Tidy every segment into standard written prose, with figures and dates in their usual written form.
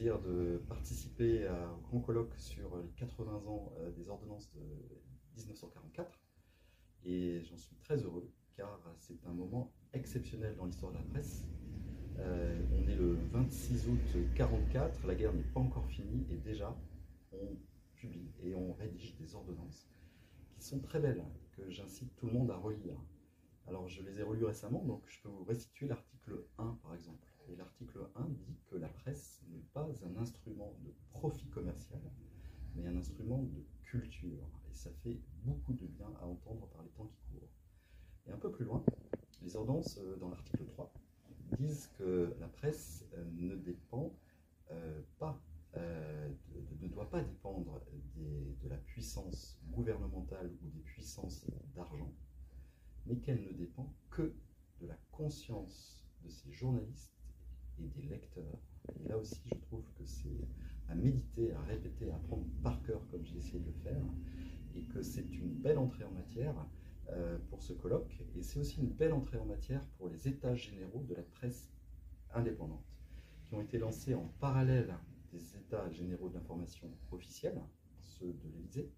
plaisir de participer au grand colloque sur les 80 ans des ordonnances de 1944 et j'en suis très heureux car c'est un moment exceptionnel dans l'histoire de la presse. On est le 26 août 1944, la guerre n'est pas encore finie et déjà on publie et on rédige des ordonnances qui sont très belles, que j'incite tout le monde à relire. Alors je les ai relus récemment, donc je peux vous restituer l'article 1 par exemple. Et l'article 1 dit que la presse n'est pas un instrument de profit commercial, mais un instrument de culture. Et ça fait beaucoup de bien à entendre par les temps qui courent. Et un peu plus loin, les ordonnances dans l'article 3 disent que la presse ne dépend pas, ne doit pas dépendre de la puissance gouvernementale ou des puissances d'argent, mais qu'elle ne dépend que de la conscience de ces journalistes et des lecteurs. Et là aussi, je trouve que c'est à méditer, à répéter, à apprendre par cœur, comme j'ai essayé de le faire, et que c'est une belle entrée en matière pour ce colloque, et c'est aussi une belle entrée en matière pour les états généraux de la presse indépendante, qui ont été lancés en parallèle des états généraux d'information officiels, ceux de l'Élysée,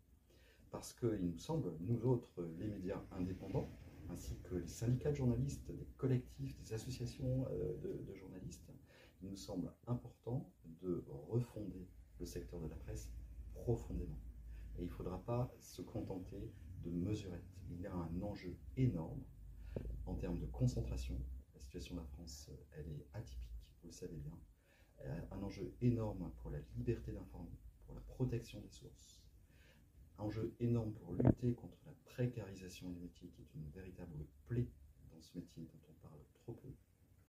parce qu'il nous semble, nous autres, les médias indépendants, ainsi que les syndicats de journalistes, des collectifs, des associations de journalistes, il nous semble important de refonder le secteur de la presse profondément. Et il ne faudra pas se contenter de mesurettes. Il y a un enjeu énorme en termes de concentration. La situation de la France, elle est atypique, vous le savez bien. Un enjeu énorme pour la liberté d'informer, pour la protection des sources. Un enjeu énorme pour lutter contre la précarisation du métier, qui est une véritable plaie dans ce métier dont on parle trop peu.